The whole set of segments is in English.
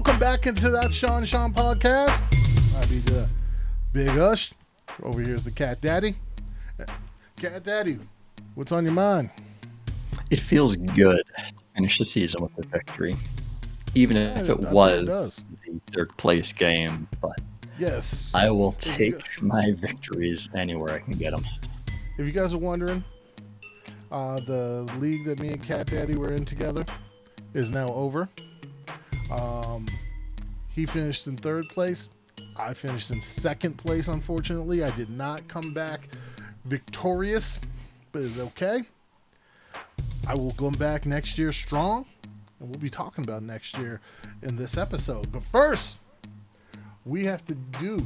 Welcome back into that Sean podcast. I be the Big Ush. Over here is the Cat Daddy. Cat Daddy, what's on your mind? It feels good to finish the season with a victory, even if it was the third place game. But yes, I will take my victories anywhere I can get them. If you guys are wondering, the league that me and Cat Daddy were in together is now over. He finished in third place. I finished in second place, unfortunately. I did not come back victorious, but it's okay. I will come back next year strong, and we'll be talking about next year in this episode. But first, we have to do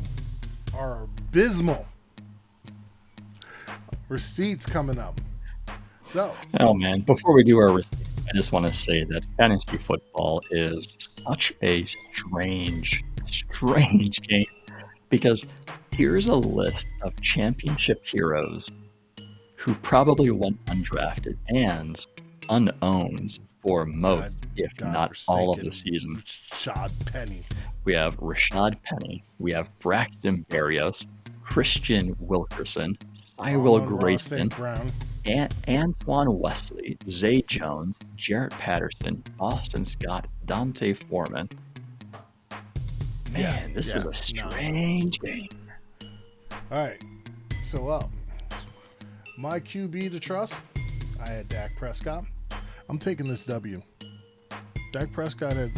our abysmal receipts coming up. So, oh man, before we do our receipts, I just want to say that fantasy football is such a strange game, because here's a list of championship heroes who probably went undrafted and unowned for most, if not all, of the season. Rashad Penny. We have Rashad Penny. We have Braxton Berrios, Christian Wilkerson, Cyril Grayson, Antoine Wesley, Zay Jones, Jarrett Patterson, Boston Scott, Dante Foreman. Man, this is a strange game. All right, so my QB to trust, I had Dak Prescott. I'm taking this W. Dak Prescott had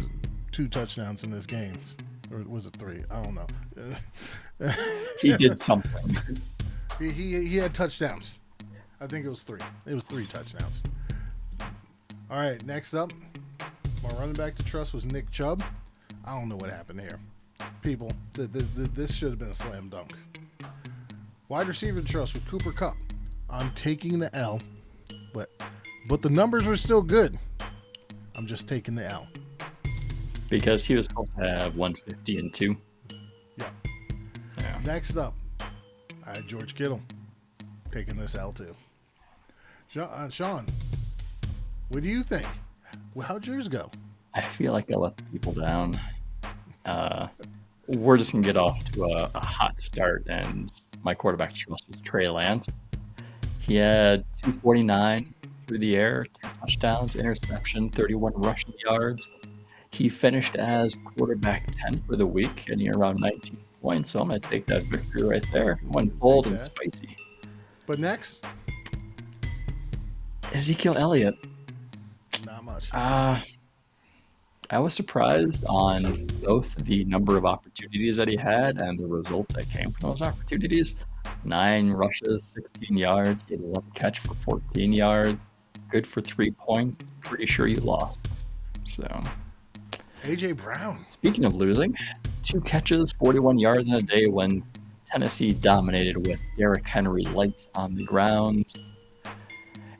2 touchdowns in this game. Or was it 3? I don't know. He did something. He had touchdowns. I think it was 3. It was 3 touchdowns. All right, next up, my running back to trust was Nick Chubb. I don't know what happened here. People, this should have been a slam dunk. Wide receiver to trust with Cooper Kupp. I'm taking the L, but the numbers were still good. I'm just taking the L. Because he was supposed to have 150 and 2. Yeah. Next up, I had George Kittle. Taking this L too. Sean, what do you think? Well, how'd yours go? I feel like I let people down. We're just going to get off to a hot start, and my quarterback trust was Trey Lance. He had 249 through the air, 2 touchdowns, interception, 31 rushing yards. He finished as quarterback 10 for the week, getting around 19 points, so I'm going to take that victory right there. Went bold and spicy. But next? Ezekiel Elliott. Not much. I was surprised on both the number of opportunities that he had and the results that came from those opportunities. 9 rushes, 16 yards. He had 1 catch for 14 yards. Good for 3 points. Pretty sure you lost. So, A.J. Brown. Speaking of losing, 2 catches, 41 yards in a day when Tennessee dominated with Derrick Henry light on the ground.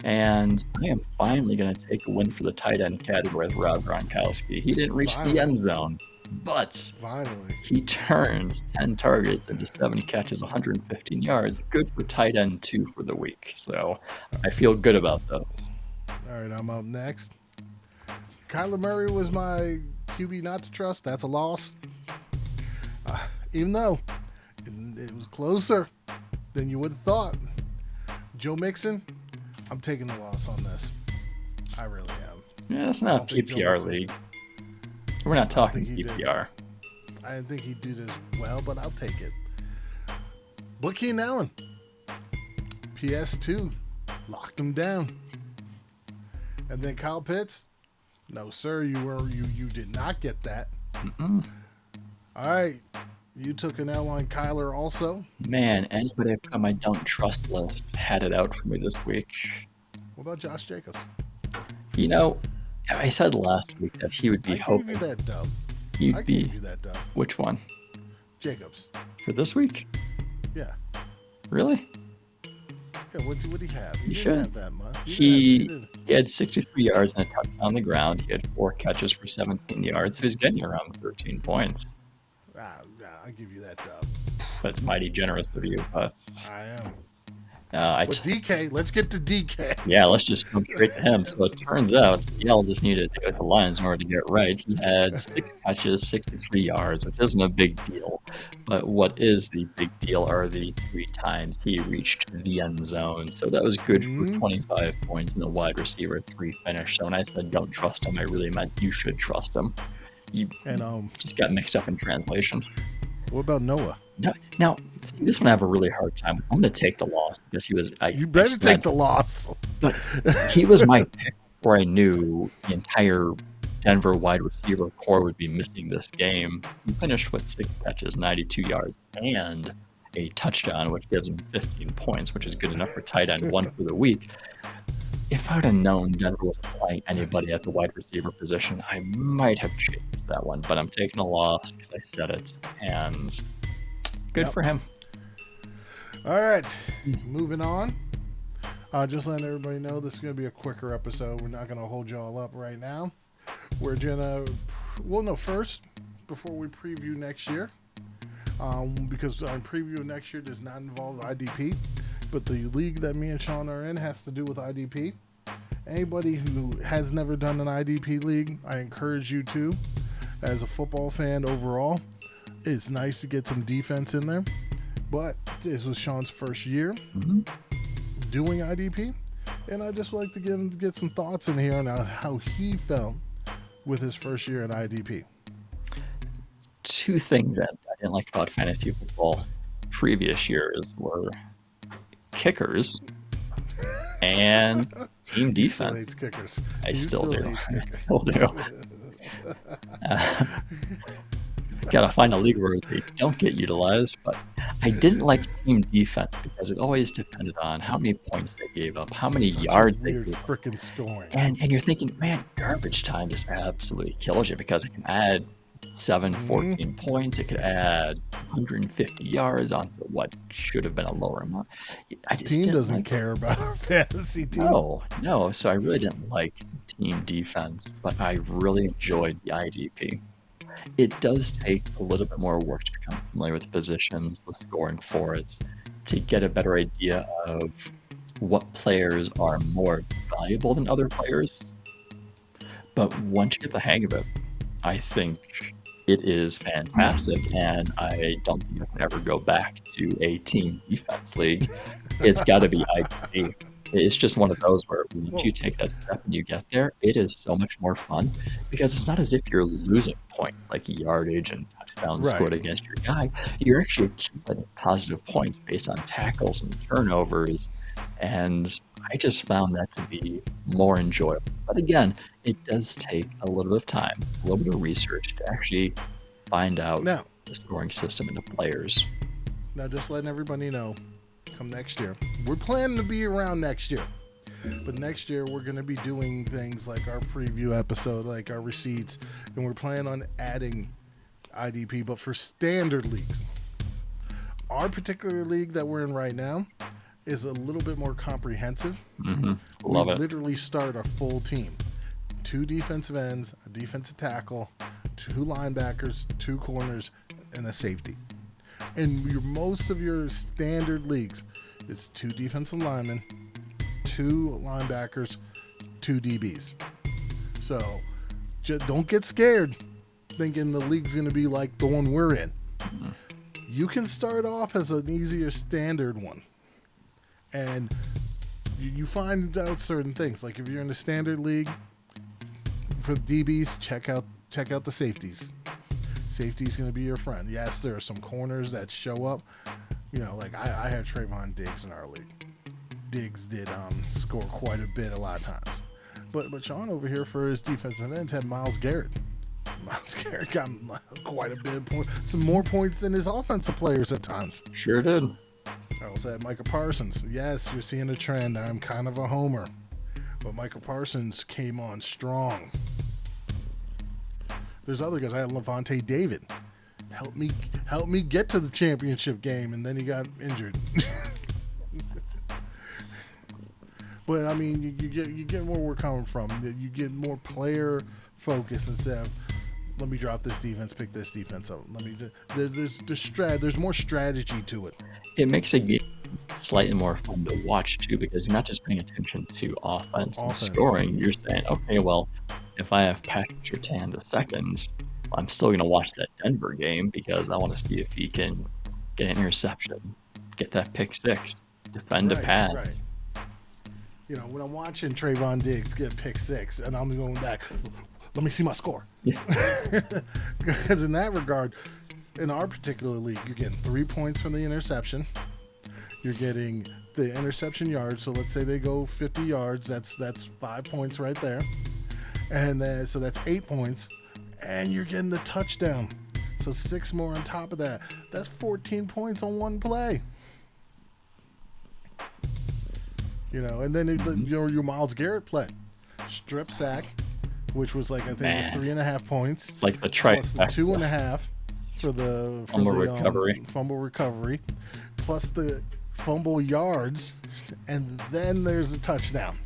And I am finally going to take a win for the tight end category with Rob Gronkowski. He didn't reach the end zone, but he turns 10 targets into 7 catches, 115 yards. Good for tight end 2 for the week. So I feel good about those. All right, I'm up next. Kyler Murray was my QB not to trust. That's a loss. Even though it was closer than you would have thought. Joe Mixon, I'm taking the loss on this. I really am. Yeah, it's not a PPR league. We're not talking PPR. I didn't think he'd do this well, but I'll take it. But Keenan Allen, PS2, locked him down. And then Kyle Pitts, no sir, you did not get that. Mm-mm. All right, you took an L on Kyler also. Man, anybody I put on my don't trust list had it out for me this week. What about Josh Jacobs? You know, I said last week that he would be hoping. I gave you that dub. I gave you that dub. Which one? Jacobs. For this week? Yeah. Really? Yeah, what did he have? He didn't have that much. He had 63 yards and a touchdown on the ground. He had 4 catches for 17 yards. He was getting around 13 points. I'll give you that dub. That's mighty generous of you, but I am. With DK, let's get to DK. Yeah, let's just jump straight to him. So it turns out Seattle just needed to go with the Lions in order to get it right. He had 6 catches, 63 yards, which isn't a big deal. But what is the big deal are the 3 times he reached the end zone. So that was good for 25 points in the wide receiver 3 finish. So when I said don't trust him, I really meant you should trust him. You just got mixed up in translation. What about Noah? Now, this one I have a really hard time. I'm going to take the loss because he was. You better take the loss. But he was my pick where I knew the entire Denver wide receiver core would be missing this game. He finished with 6 catches, 92 yards, and a touchdown, which gives him 15 points, which is good enough for tight end 1 for the week. If I would have known Denver was playing anybody at the wide receiver position, I might have changed that one. But I'm taking a loss because I said it, and good for him. All right, moving on. Just letting everybody know this is going to be a quicker episode. We're not going to hold y'all up right now. We're going to, first, before we preview next year, because our preview next year does not involve IDP, but the league that me and Sean are in has to do with IDP. Anybody who has never done an IDP league, I encourage you to. As a football fan overall, it's nice to get some defense in there. But this was Sean's first year doing IDP, and I just like to get some thoughts in here on how he felt with his first year in IDP. 2 things that I didn't like about fantasy football previous years were kickers and team defense. He still hates kickers. I still do. Gotta find a league where they don't get utilized, but I didn't like team defense because it always depended on how many points they gave up, how many yards they gave up. Freaking scoring. And you're thinking, man, garbage time just absolutely kills you because it can add 14 points. It could add 150 yards onto what should have been a lower amount. I just team doesn't care about our fantasy team. No. So I really didn't like team defense, but I really enjoyed the IDP. It does take a little bit more work to become familiar with the positions, the scoring for it, to get a better idea of what players are more valuable than other players. But once you get the hang of it, I think it is fantastic, and I don't think I can ever go back to a team defense league. It's got to be IDP. It's just one of those where once you take that step and you get there, it is so much more fun because it's not as if you're losing points like yardage and touchdowns scored against your guy. You're actually accumulating positive points based on tackles and turnovers, and I just found that to be more enjoyable. But again, it does take a little bit of time, a little bit of research to actually find out the scoring system and the players. Now, just letting everybody know, come next year, we're planning to be around next year. But next year, we're going to be doing things like our preview episode, like our receipts, and we're planning on adding IDP, but for standard leagues. Our particular league that we're in right now is a little bit more comprehensive. Love it. We literally start a full team. 2 defensive ends, a defensive tackle, 2 linebackers, 2 corners, and a safety. In most of your standard leagues, it's 2 defensive linemen, 2 linebackers, 2 DBs. So just don't get scared thinking the league's going to be like the one we're in. You can start off as an easier standard one. And you find out certain things. Like if you're in a standard league, for DBs, check out the safeties. Safety's going to be your friend. Yes, there are some corners that show up. Like I had Trayvon Diggs in our league. Diggs did score quite a bit a lot of times. But Sean over here for his defensive ends had Myles Garrett. Myles Garrett got quite a bit of points. Some more points than his offensive players at times. Sure did. I also had Micah Parsons. Yes, you're seeing a trend. I'm kind of a homer. But Micah Parsons came on strong. There's other guys. I had Levante David. Help me get to the championship game, and then he got injured. But I mean, you get more where we're coming from. You get more player focus instead of let me drop this defense, pick this defense up. There's more strategy to it. It makes a game slightly more fun to watch too, because you're not just paying attention to offense and Offense. scoring. You're saying, okay, well, if I have Patrick Surtain the second, I'm still going to watch that Denver game because I want to see if he can get an interception, get that pick six, defend a pass. Right. You know, when I'm watching Trayvon Diggs get pick six, and I'm going back, let me see my score. Because in that regard, in our particular league, you're getting 3 points from the interception. You're getting the interception yards. So let's say they go 50 yards. That's 5 points right there. And then so that's 8 points. And you're getting the touchdown. So 6 more on top of that. That's 14 points on one play. You know, and then your Myles Garrett play, strip sack, which was like I think 3.5 points. It's like the plus the 2.5 for the fumble recovery, plus the fumble yards, and then there's a touchdown.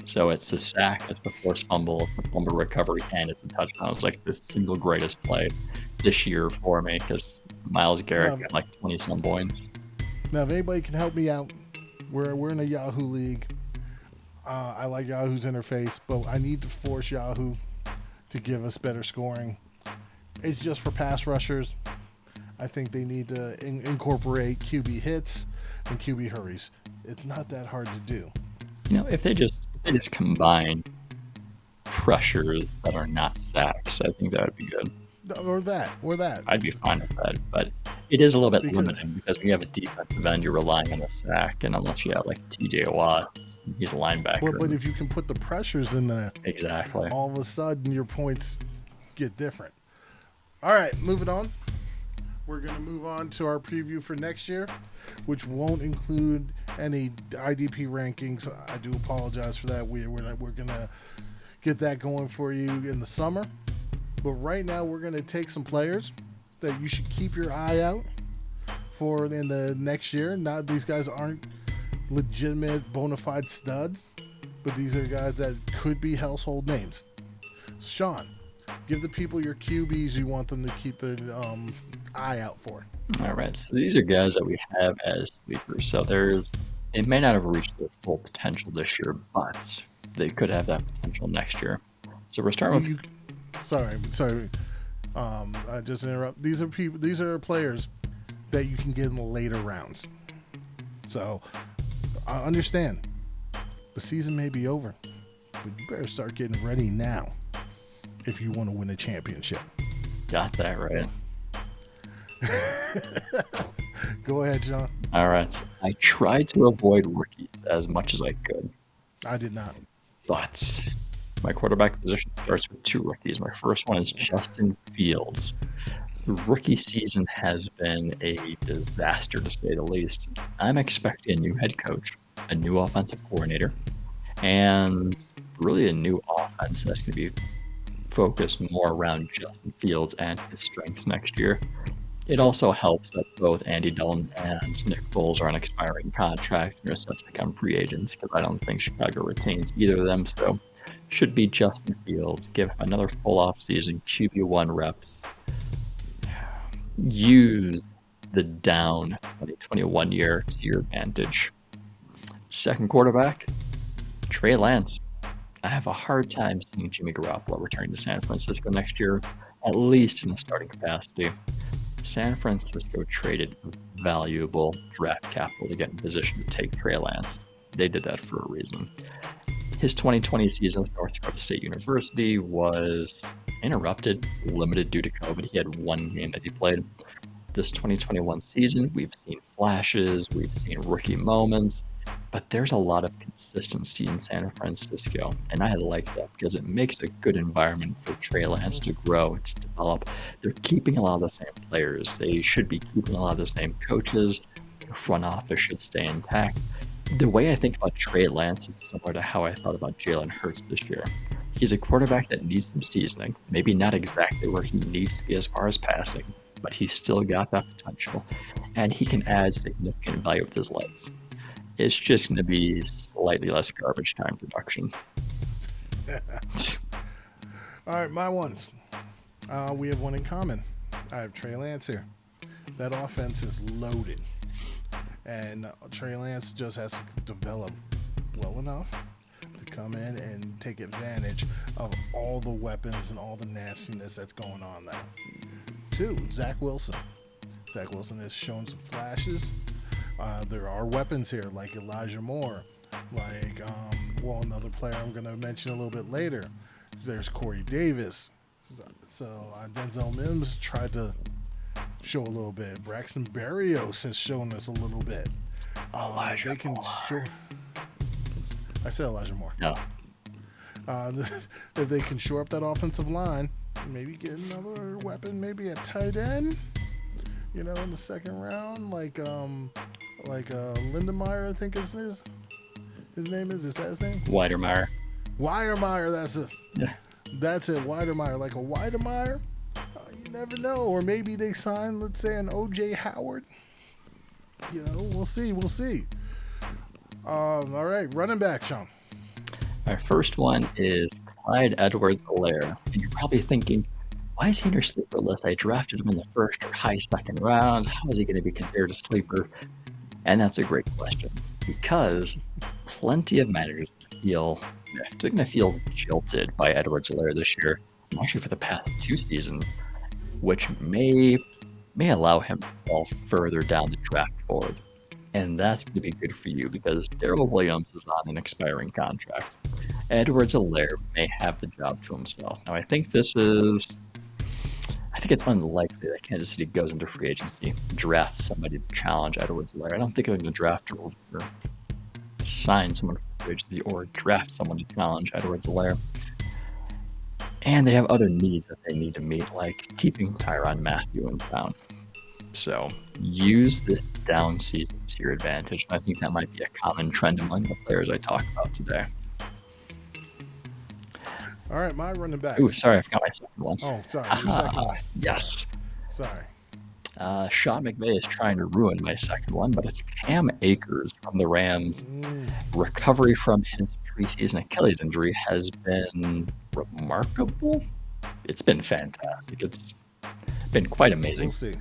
So it's the sack, it's the forced fumble, it's the fumble recovery, and it's the touchdown. It's like the single greatest play this year for me because Myles Garrett got like 20-some points. Now, if anybody can help me out, we're in a Yahoo league. I like Yahoo's interface, but I need to force Yahoo to give us better scoring. It's just for pass rushers. I think they need to incorporate QB hits and QB hurries. It's not that hard to do. You know, if they just combine pressures that are not sacks, I think that would be good. Or that. I'd be fine with that, but it is a little bit limiting because when you have a defensive end, you're relying on a sack, and unless you have like TJ Watt, he's a linebacker. But if you can put the pressures in there, exactly, all of a sudden your points get different. All right, moving on. We're going to move on to our preview for next year, which won't include any IDP rankings. I do apologize for that. We're going to get that going for you in the summer. But right now, we're going to take some players that you should keep your eye out for in the next year. Now, these guys aren't legitimate bona fide studs, but these are guys that could be household names. Sean, give the people your QBs you want them to keep their eye out for. All right, so these are guys that we have as sleepers. So they may not have reached their full potential this year, but they could have that potential next year. So we're starting with. Sorry. I just interrupt. These are players that you can get in the later rounds. So I understand the season may be over, but you better start getting ready now if you want to win a championship. Got that right. Go ahead, John. All right. I tried to avoid rookies as much as I could. I did not. But my quarterback position starts with 2 rookies. My first one is Justin Fields. The rookie season has been a disaster, to say the least. I'm expecting a new head coach, a new offensive coordinator, and really a new offense that's going to be focused more around Justin Fields and his strengths next year. It also helps that both Andy Dalton and Nick Foles are on expiring contracts and are set to become free agents because I don't think Chicago retains either of them. So should be Justin Fields. Give him another full offseason, QB1 reps. Use the down 2021 year to your advantage. Second quarterback, Trey Lance. I have a hard time seeing Jimmy Garoppolo return to San Francisco next year, at least in a starting capacity. San Francisco traded valuable draft capital to get in position to take Trey Lance. They did that for a reason. His 2020 season with North Dakota State University was interrupted, limited due to COVID. He had 1 game that he played. This 2021 season, we've seen flashes, we've seen rookie moments, but there's a lot of consistency in San Francisco, and I like that because it makes a good environment for Trey Lance to grow, to develop. They're keeping a lot of the same players. They should be keeping a lot of the same coaches. Their front office should stay intact. The way I think about Trey Lance is similar to how I thought about Jalen Hurts this year. He's a quarterback that needs some seasoning, maybe not exactly where he needs to be as far as passing, but he's still got that potential, and he can add significant value with his legs. It's just going to be slightly less garbage time production. All right, my ones. We have one in common. I have Trey Lance here. That offense is loaded. And Trey Lance just has to develop well enough to come in and take advantage of all the weapons and all the nastiness that's going on now. 2, Zach Wilson. Zach Wilson has shown some flashes. There are weapons here like Elijah Moore, like another player I'm going to mention a little bit later. There's Corey Davis. So Denzel Mims tried to show a little bit. Braxton Berrios has shown us a little bit. Elijah Moore. I said Elijah Moore. No. If they can shore up that offensive line, maybe get another weapon, maybe a tight end, in the second round, like Lindemeyer, I think is his name is. Is that his name? Weidermeyer. That's it. Yeah. That's it, Weidermeyer. Like a Weidermeyer, you never know. Or maybe they sign, let's say, an O.J. Howard. We'll see. All right, running back, Sean. Our first one is Clyde Edwards-Helaire. And you're probably thinking, why is he in your sleeper list? I drafted him in the first or high second round. How is he going to be considered a sleeper? And that's a great question. Because plenty of managers feel jilted by Edwards-Helaire this year, actually for the past 2 seasons, which may allow him to fall further down the draft board. And that's going to be good for you because Darrell Williams is on an expiring contract. Edwards-Helaire may have the job to himself. Now, I think it's unlikely that Kansas City goes into free agency, drafts somebody to challenge Edwards-Helaire. I don't think they're going to draft or sign someone for free agency or draft someone to challenge Edwards-Helaire. And they have other needs that they need to meet, like keeping Tyrann Mathieu in town. So use this down season to your advantage. I think that might be a common trend among the players I talk about today. All right, my running back. Ooh, sorry, I forgot my second one. Oh, sorry. Your second one. Yes. Sorry. Sean McVay is trying to ruin my second one, but it's Cam Akers from the Rams. Recovery from his preseason Achilles injury has been remarkable. It's been fantastic. It's been quite amazing. We'll see.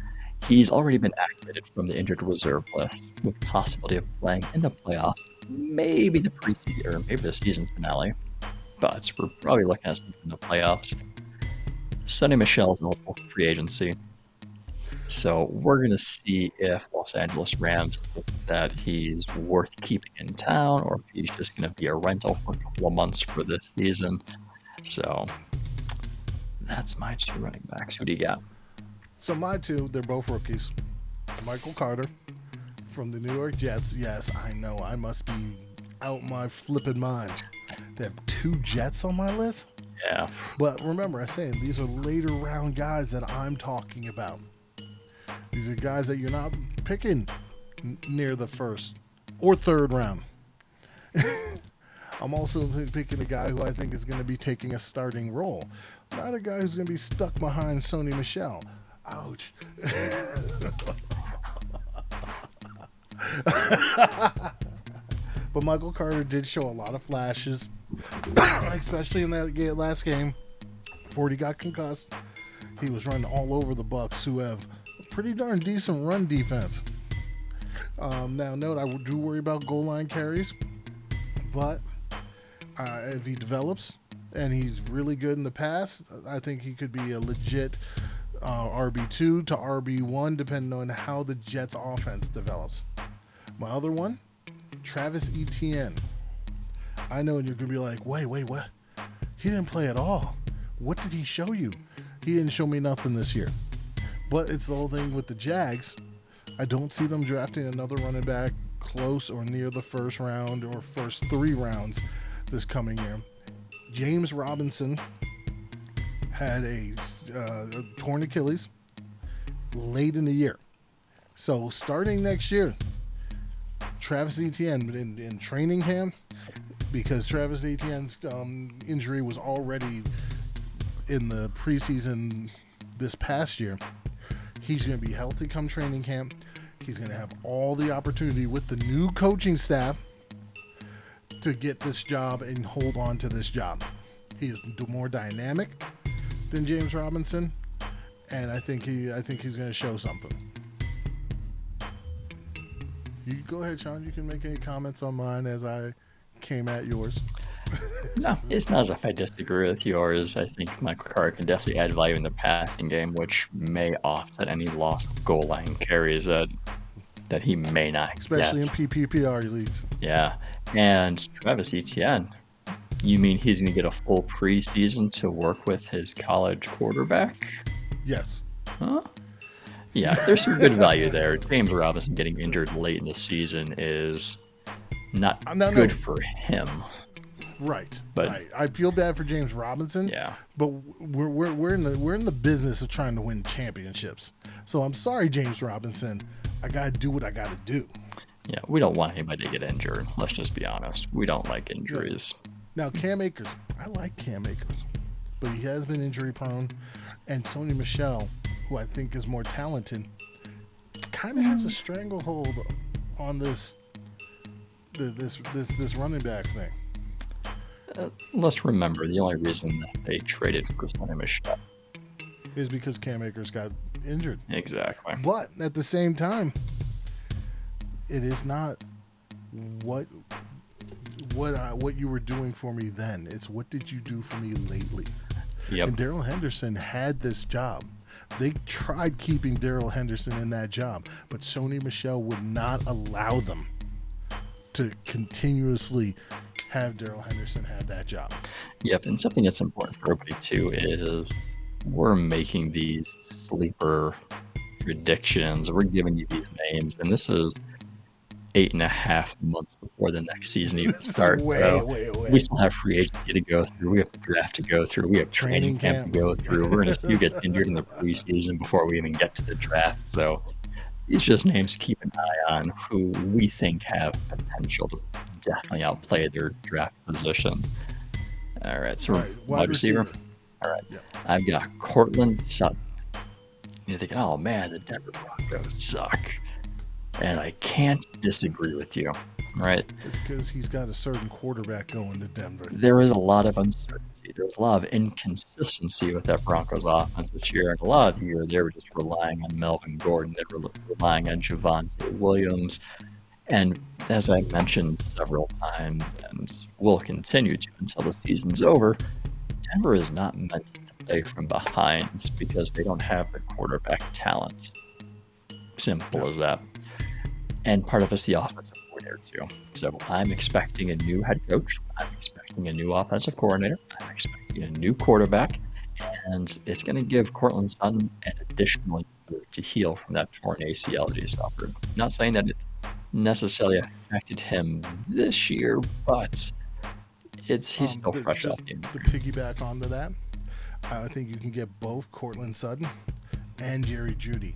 He's already been activated from the injured reserve list with the possibility of playing in the playoffs, maybe the preseason or maybe the season finale. But we're probably looking at something in the playoffs. Sonny Michel is eligible for free agency. So we're going to see if Los Angeles Rams think that he's worth keeping in town or if he's just going to be a rental for a couple of months for this season. So that's my 2 running backs. Who do you got? So my 2, they're both rookies. Michael Carter from the New York Jets. Yes, I know. I must be out my flipping mind. They have 2 Jets on my list. Yeah. But remember, I'm saying these are later round guys that I'm talking about. These are guys that you're not picking near the first or third round. I'm also picking a guy who I think is going to be taking a starting role. Not a guy who's going to be stuck behind Sonny Michel. Ouch. But Michael Carter did show a lot of flashes, especially in that last game. Before he got concussed, he was running all over the Bucs, who have a pretty darn decent run defense. Now, note, I do worry about goal line carries, but if he develops and he's really good in the pass, I think he could be a legit RB2 to RB1, depending on how the Jets' offense develops. My other one, Travis Etienne. I know you're going to be like, wait, what? He didn't play at all. What did he show you? He didn't show me nothing this year. But it's the whole thing with the Jags. I don't see them drafting another running back close or near the first round or first 3 rounds this coming year. James Robinson had a torn Achilles late in the year. So starting next year, Travis Etienne in training camp, because Travis Etienne's injury was already in the preseason this past year. He's going to be healthy come training camp. He's going to have all the opportunity with the new coaching staff to get this job and hold on to this job. He is more dynamic than James Robinson, and I think he's going to show something. You go ahead, Sean. You can make any comments on mine as I came at yours. No, it's not as if I disagree with yours. I think Michael Carter can definitely add value in the passing game, which may offset any lost goal line carries that he may not Especially get. in PPR leagues. Yeah. And Travis Etienne, you mean he's going to get a full preseason to work with his college quarterback? Yes. Huh? Yeah, there's some good value there. James Robinson getting injured late in the season is not good for him. Right. But right. I feel bad for James Robinson. Yeah. But we're in the business of trying to win championships. So I'm sorry, James Robinson. I gotta do what I gotta do. Yeah, we don't want anybody to get injured. Let's just be honest. We don't like injuries. Now, Cam Akers. I like Cam Akers. But he has been injury prone. And Sony Michel, who I think is more talented, kind of has a stranglehold on this running back thing. Let's remember, the only reason that they traded for Sony Michel is because Cam Akers got injured. Exactly. But at the same time, it is not what you were doing for me then. It's what did you do for me lately? Yep. And Darrell Henderson had this job. They tried keeping Darrell Henderson in that job, but Sony Michel would not allow them to continuously have Darrell Henderson have that job. Yep, and something that's important for everybody too is we're making these sleeper predictions. We're giving you these names, and this is 8.5 months before the next season even starts. Way. We still have free agency to go through. We have the draft to go through. We have training camp to go through. We're going to see who gets injured in the preseason before we even get to the draft. So these are just names to keep an eye on who we think have potential to definitely outplay their draft position. All right, so wide receiver. All right, yep. I've got Cortland Sutton. You're thinking, oh man, the Denver Broncos suck. And I can't disagree with you, right? It's because he's got a certain quarterback going to Denver. There is a lot of uncertainty. There's a lot of inconsistency with that Broncos offense this year. And a lot of the year, they were just relying on Melvin Gordon. They were relying on Javonte Williams. And as I mentioned several times, and will continue to until the season's over, Denver is not meant to play from behind because they don't have the quarterback talent. Simple as that. And part of it's the offensive coordinator too. So I'm expecting a new head coach. I'm expecting a new offensive coordinator. I'm expecting a new quarterback. And it's going to give Cortland Sutton an additional year to heal from that torn ACL that he suffered. Not saying that it necessarily affected him this year, but he's still fresh off the injury. To piggyback onto that, I think you can get both Cortland Sutton and Jerry Jeudy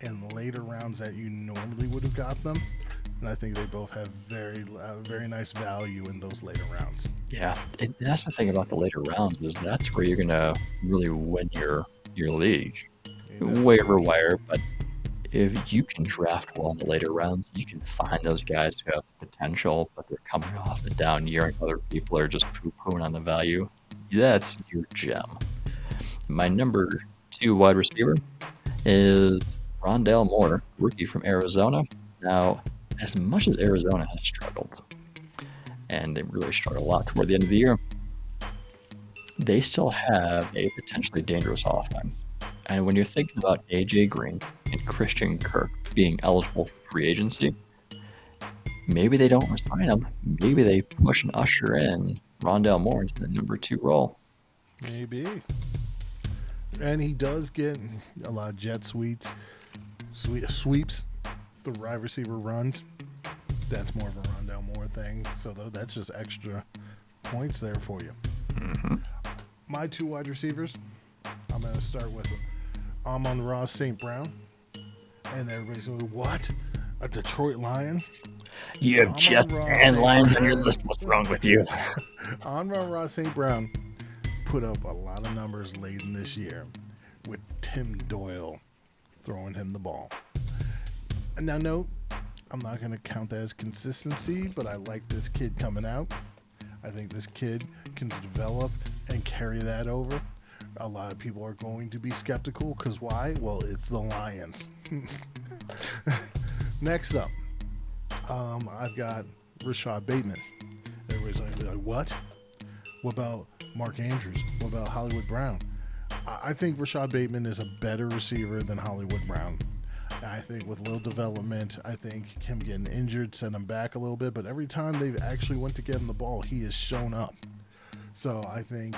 in later rounds that you normally would have got them, and I think they both have very nice value in those later rounds. Yeah, that's the thing about the later rounds is that's where you're gonna really win your league. Waiver wire, but if you can draft well in the later rounds, you can find those guys who have potential, but they're coming off a down year and other people are just poo-pooing on the value. That's your gem. My number 2 wide receiver is Rondale Moore, rookie from Arizona. Now, as much as Arizona has struggled, and they really struggled a lot toward the end of the year, they still have a potentially dangerous offense. And when you're thinking about A.J. Green and Christian Kirk being eligible for free agency, maybe they don't resign them. Maybe they push and usher in Rondale Moore into the number 2 role. Maybe. And he does get a lot of jet sweeps, the wide receiver runs. That's more of a Rondale Moore thing. So that's just extra points there for you. Mm-hmm. My 2 wide receivers, I'm going to start with Amon-Ra St. Brown. And everybody's going, what? A Detroit Lion? You have Jets and Lions on your list. What's wrong with you? Amon-Ra St. Brown put up a lot of numbers late in this year with Tim Doyle throwing him the ball. And now, no, I'm not going to count that as consistency, but I like this kid coming out. I think this kid can develop and carry that over. A lot of people are going to be skeptical because why? Well, it's the Lions. Next up, I've got Rashad Bateman. Everybody's like, what? What about Mark Andrews? What about Hollywood Brown? I think Rashad Bateman is a better receiver than Hollywood Brown. I think with little development, I think him getting injured sent him back a little bit. But every time they've actually went to get him the ball, he has shown up. So I think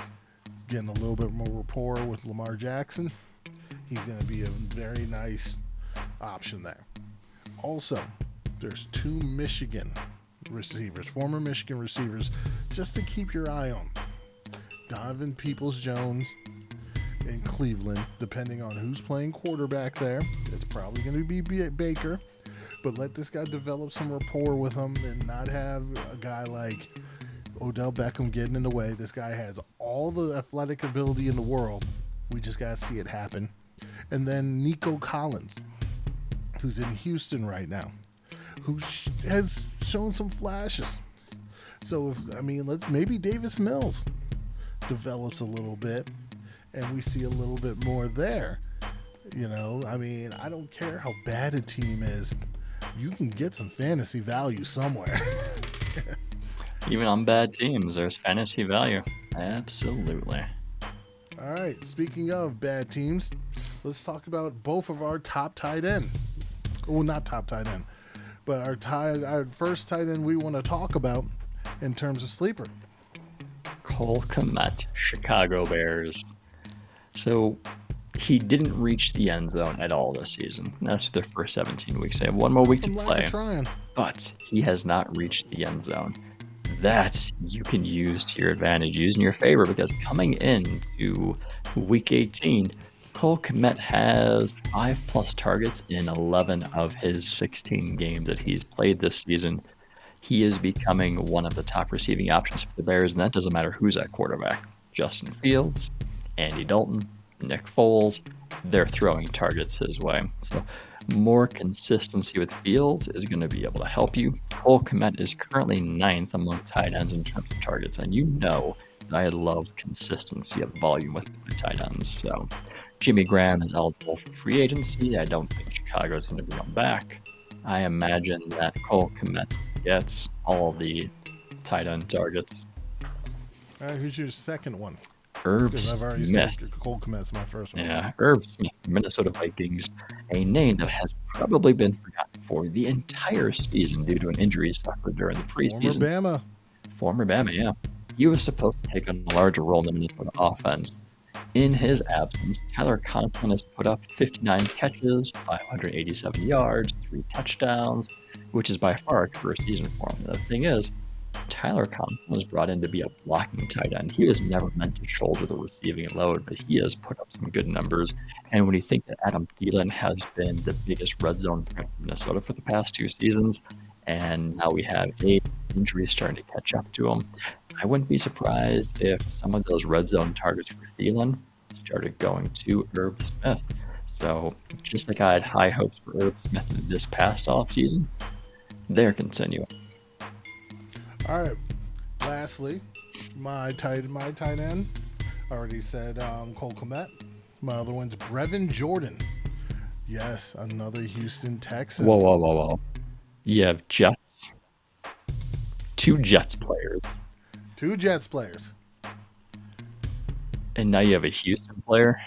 getting a little bit more rapport with Lamar Jackson, he's going to be a very nice option there. Also, there's 2 Michigan receivers, former Michigan receivers, just to keep your eye on. Donovan Peoples-Jones in Cleveland, depending on who's playing quarterback there. It's probably going to be Baker, but let this guy develop some rapport with him and not have a guy like Odell Beckham getting in the way. This guy has all the athletic ability in the world. We just got to see it happen. And then Nico Collins, who's in Houston right now, who has shown some flashes. So, maybe Davis Mills develops a little bit and we see a little bit more there. I don't care how bad a team is. You can get some fantasy value somewhere. Even on bad teams, there's fantasy value. Absolutely. All right, speaking of bad teams, let's talk about both of our top tight end. Well, not top tight end, but our first tight end we want to talk about in terms of sleeper. Cole Kmet, Chicago Bears. So he didn't reach the end zone at all this season. That's their first 17 weeks. They have one more week to play, but he has not reached the end zone. That you can use to your advantage, use in your favor, because coming into week 18, Cole Kmet has 5+ targets in 11 of his 16 games that he's played this season. He is becoming one of the top receiving options for the Bears, and that doesn't matter who's at quarterback. Justin Fields, Andy Dalton, Nick Foles, they're throwing targets his way. So more consistency with Fields is going to be able to help you. Cole Kmet is currently 9th among tight ends in terms of targets, and you know that I love consistency of volume with my tight ends. So Jimmy Graham is eligible for free agency. I don't think Chicago is going to bring him back. I imagine that Cole Kmet gets all the tight end targets. All right, who's your second one? Herb Smith. Cole Kmet's my first one. Yeah, Herb Smith, Minnesota Vikings, a name that has probably been forgotten for the entire season due to an injury suffered during the preseason. Former Bama, yeah. He was supposed to take on a larger role in the Minnesota offense. In his absence, Tyler Conklin has put up 59 catches, 587 yards, 3 touchdowns, which is by far a career season for him. The thing is, Tyler Conklin was brought in to be a blocking tight end. He was never meant to shoulder the receiving load, but he has put up some good numbers. And when you think that Adam Thielen has been the biggest red zone threat for Minnesota for the past 2 seasons, and now we have a injury starting to catch up to him, I wouldn't be surprised if some of those red zone targets for Thielen started going to Herb Smith. So just like I had high hopes for Herb Smith this past offseason, they're continuing. All right. Lastly, my tight end. I already said Cole Kmet. My other one's Brevin Jordan. Yes, another Houston Texan. Whoa. You have Jets. 2 Jets players. 2 Jets players. And now you have a Houston player.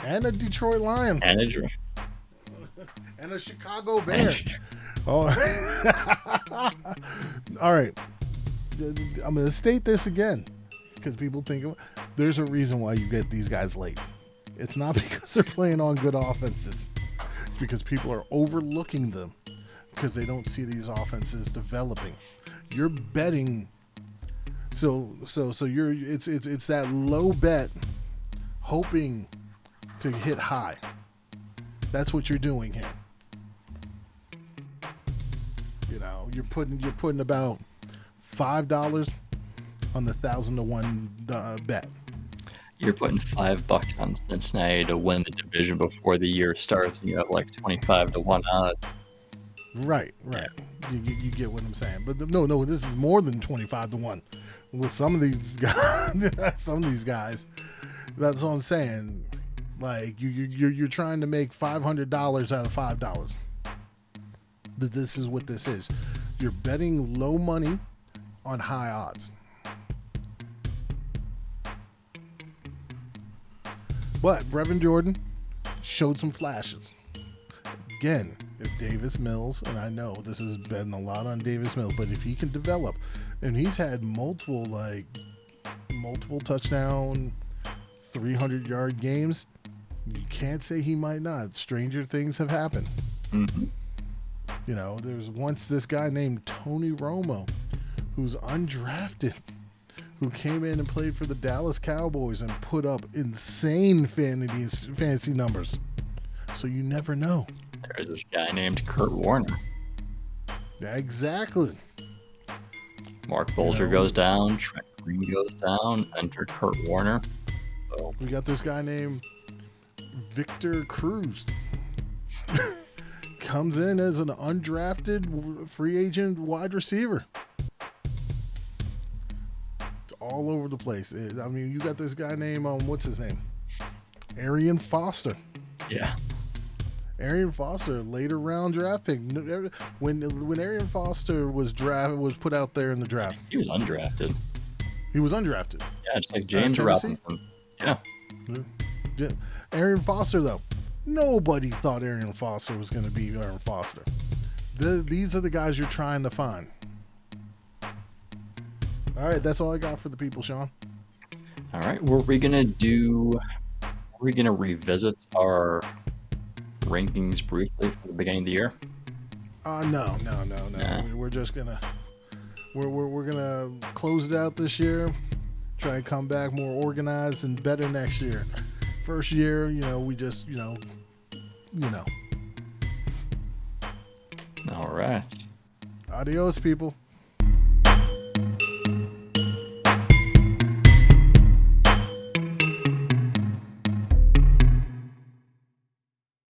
And a Detroit Lion. And a Chicago Bear. Oh. All right. I'm going to state this again because people think there's a reason why you get these guys late. It's not because they're playing on good offenses. It's because people are overlooking them because they don't see these offenses developing. You're betting. So you're it's that low bet hoping to hit high. That's what you're doing here. You're putting about $5 on the 1,000-to-1 bet. You're putting $5 on Cincinnati to win the division before the year starts, and you have like 25-to-1 odds. Right. Yeah. You get what I'm saying. But no, this is more than 25-to-1 with some of these guys. That's what I'm saying. Like you're trying to make $500 out of $5. This is what this is. You're betting low money on high odds. But Brevin Jordan showed some flashes. Again, if Davis Mills, and I know this has been a lot on Davis Mills, but if he can develop, and he's had multiple touchdown, 300-yard games, you can't say he might not. Stranger things have happened. Mm-hmm. You know, there's once this guy named Tony Romo, who's undrafted, who came in and played for the Dallas Cowboys and put up insane fantasy numbers. So you never know. There's this guy named Kurt Warner. Yeah, exactly. Mark Bolger goes down. Trent Green goes down. Enter Kurt Warner. So, We got this guy named Victor Cruz. Comes in as an undrafted free agent wide receiver. It's all over the place. I mean, you got this guy named, what's his name? Arian Foster. yeah. Arian Foster, later round draft pick. When Arian Foster was put out there in the draft, He was undrafted. he was undrafted. Yeah, just like James Tennessee? Robinson. Yeah. Arian Foster, though, nobody thought Arian Foster was going to be Arian Foster. These are the guys you're trying to find. All right, that's all I got for the people, Sean. All right. Were we going to revisit our rankings briefly from the beginning of the year? No. Nah. We're just gonna we're gonna close it out this year. Try to come back more organized and better next year. First year, we just All right. Adios, people.